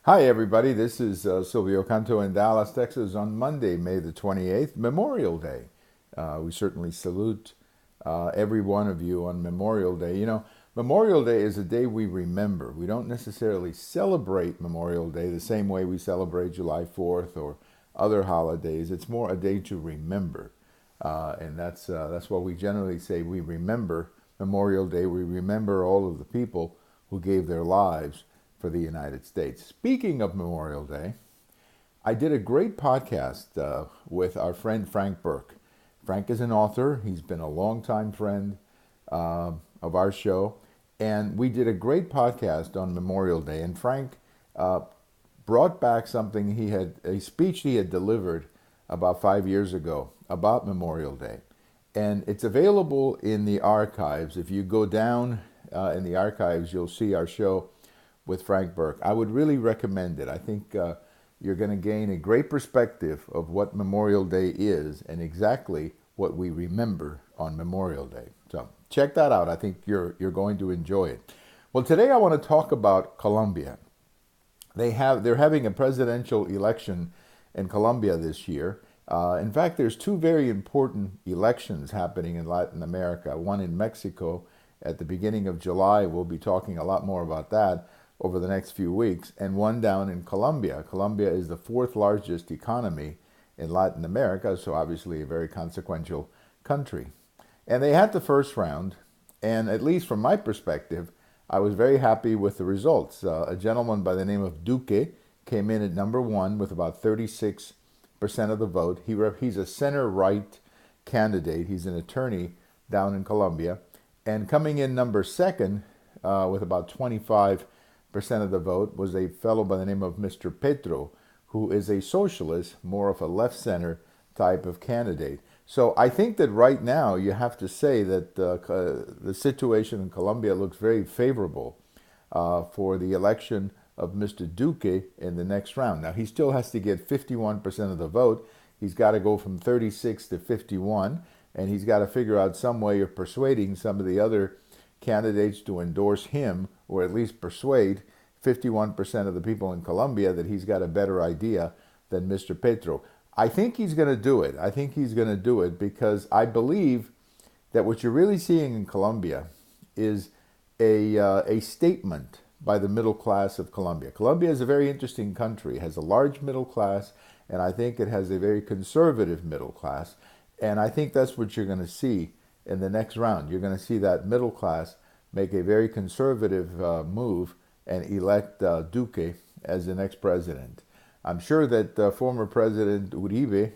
Hi, everybody. This is Silvio Canto in Dallas, Texas on Monday, May the 28th, Memorial Day. We certainly salute every one of you on Memorial Day. You know, Memorial Day is a day we remember. We don't necessarily celebrate Memorial Day the same way we celebrate July 4th or other holidays. It's more a day to remember. And that's what we generally say. We remember Memorial Day. We remember all of the people who gave their lives for the United States. Speaking of Memorial Day, I did a great podcast with our friend Frank Burke. Frank is an author. He's been a longtime friend of our show. And we did a great podcast on Memorial Day. And Frank brought back a speech he had delivered about 5 years ago about Memorial Day. And it's available in the archives. If you go down in the archives, you'll see our show with Frank Burke. I would really recommend it. I think you're going to gain a great perspective of what Memorial Day is and exactly what we remember on Memorial Day. So check that out. I think you're going to enjoy it. Well, today I want to talk about Colombia. They're having a presidential election in Colombia this year. In fact, there's two very important elections happening in Latin America. One in Mexico at the beginning of July. We'll be talking a lot more about that over the next few weeks, and one down in Colombia. Colombia is the fourth largest economy in Latin America, so obviously a very consequential country. And they had the first round, and at least from my perspective, I was very happy with the results. A gentleman by the name of Duque came in at number one with about 36% of the vote. He's a center-right candidate. He's an attorney down in Colombia. And coming in number second with about 25% of the vote was a fellow by the name of Mr. Petro, who is a socialist, more of a left-center type of candidate. So I think that right now you have to say that the situation in Colombia looks very favorable for the election of Mr. Duque in the next round. Now, he still has to get 51% of the vote. He's got to go from 36 to 51, and he's got to figure out some way of persuading some of the other candidates to endorse him, or at least persuade 51% of the people in Colombia that he's got a better idea than Mr. Petro. I think he's going to do it. I think he's going to do it because I believe that what you're really seeing in Colombia is a statement by the middle class of Colombia. Colombia is a very interesting country. It has a large middle class, and I think it has a very conservative middle class. And I think that's what you're going to see in the next round. You're going to see that middle class make a very conservative move and elect Duque as the next president. I'm sure that former President Uribe,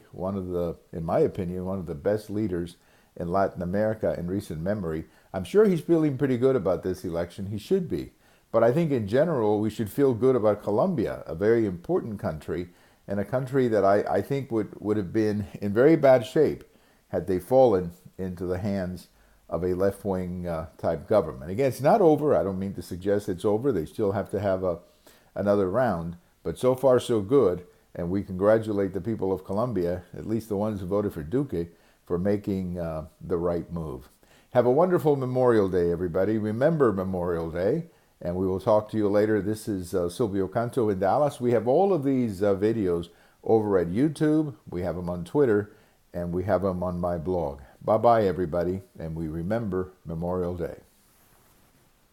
in my opinion, one of the best leaders in Latin America in recent memory, I'm sure he's feeling pretty good about this election. He should be. But I think in general, we should feel good about Colombia, a very important country, and a country that I think would have been in very bad shape had they fallen into the hands of a left-wing type government. Again, it's not over. I don't mean to suggest it's over. They still have to have another round. But so far, so good. And we congratulate the people of Colombia, at least the ones who voted for Duque, for making the right move. Have a wonderful Memorial Day, everybody. Remember Memorial Day. And we will talk to you later. This is Silvio Canto in Dallas. We have all of these videos over at YouTube. We have them on Twitter. And we have them on my blog. Bye-bye, everybody. And we remember Memorial Day.